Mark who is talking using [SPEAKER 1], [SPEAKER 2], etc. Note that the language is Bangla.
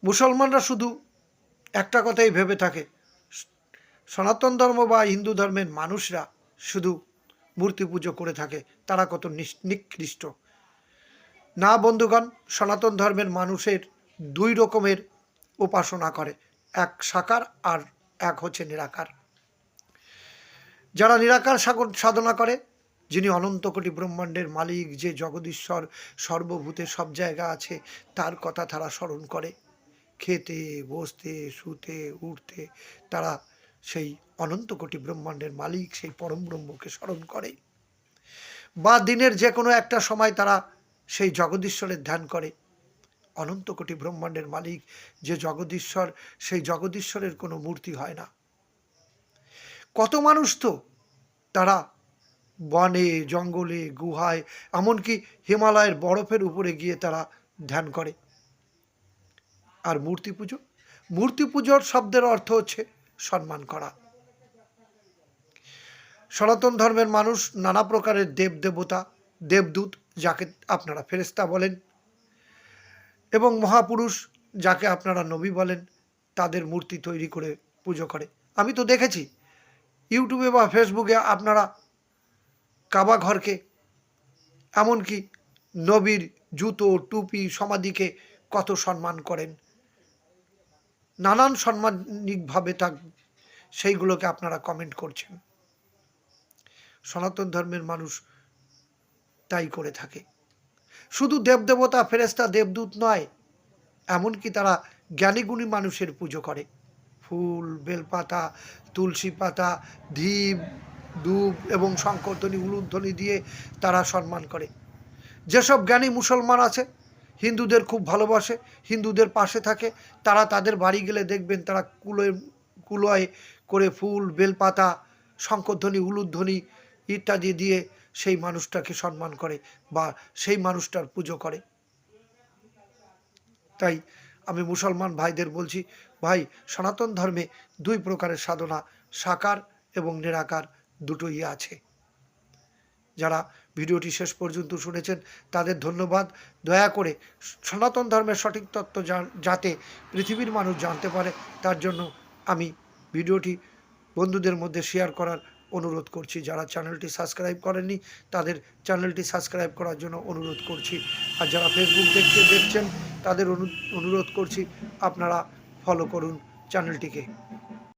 [SPEAKER 1] মুসলমানরা শুধু একটা কথাই ভেবে থাকে, সনাতন ধর্ম বা হিন্দু ধর্মের মানুষরা শুধু মূর্তি পুজো করে থাকে, তারা কত নিকৃষ্ট। না বন্ধুগণ, সনাতন ধর্মের মানুষের দুই রকমের উপাসনা করে, এক সাকার আর এক হচ্ছে নিরাকার। যারা নিরাকার সাধনা করে, যিনি অনন্ত কোটি ব্রহ্মাণ্ডের মালিক, যে জগদীশ্বর সর্বভূতে সব জায়গা আছে, তার কথা তারা স্মরণ করে। খেতে বসতে শুতে উঠতে তারা সেই অনন্ত কোটি ব্রহ্মাণ্ডের মালিক, সেই পরম ব্রহ্মকে স্মরণ করে। বা দিনের যে কোনো একটা সময় তারা সেই জগদীশ্বরের ধ্যান করে। অনন্ত কোটি ব্রহ্মাণ্ডের মালিক যে জগদীশ্বর, সেই জগদীশ্বরের কোনো মূর্তি হয় না। কত মানুষ তো তারা বনে জঙ্গলে গুহায়, এমনকি হিমালয়ের বরফের উপরে গিয়ে তারা ধ্যান করে। আর মূর্তি পুজো, মূর্তি পুজোর শব্দের অর্থ হচ্ছে সম্মান করা। সনাতন ধর্মের মানুষ নানা প্রকারের দেব দেবতা, দেবদূত, যাকে আপনারা ফেরেশতা বলেন, এবং মহাপুরুষ, যাকে আপনারা নবী বলেন, তাদের মূর্তি তৈরি করে পুজো করে। আমি তো দেখেছি ইউটিউবে বা ফেসবুকে আপনারা কাবা ঘরকে, এমনকি নবীর জুতো টুপি সমাধিকে কত সম্মান করেন, নানান সম্মানিকভাবে তা সেইগুলোকে আপনারা কমেন্ট করছেন। সনাতন ধর্মের মানুষ তাই করে থাকে। শুধু দেবদেবতা ফেরেশতা দেবদূত নয়, এমনকি তারা জ্ঞানীগুণী মানুষের পুজো করে। ফুল বেলপাতা তুলসী পাতা ধীপ ধূপ এবং শঙ্করধ্বনি উলুধ্বনি দিয়ে তারা সম্মান করে। যেসব জ্ঞানী মুসলমান আছে, হিন্দুদের খুব ভালোবাসে, হিন্দুদের পাশে থাকে, তারা তাদের বাড়ি গেলে দেখবেন তারা কুলোয় করে ফুল বেলপাতা শঙ্করধ্বনি উলুধ্বনি ইত্যাদি দিয়ে সেই মানুষটাকে সম্মান করে বা সেই মানুষটার পুজো করে। তাই আমি মুসলমান ভাইদের বলছি, ভাই, সনাতন ধর্মে দুই প্রকারের সাধনা, সাকার এবং নিরাকার, দুটোই আছে। যারা ভিডিওটি শেষ পর্যন্ত শুনেছেন তাদের ধন্যবাদ। দয়া করে সনাতন ধর্মের সঠিক তত্ত্ব যাতে পৃথিবীর মানুষ জানতে পারে, তার জন্য আমি ভিডিওটি বন্ধুদের মধ্যে শেয়ার করার অনুরোধ করছি। যারা চ্যানেলটি সাবস্ক্রাইব করেননি তাদের চ্যানেলটি সাবস্ক্রাইব করার জন্য অনুরোধ করছি। আর যারা ফেসবুক দেখছেন তাদের অনুরোধ করছি আপনারা ফলো করুন চ্যানেলটিকে।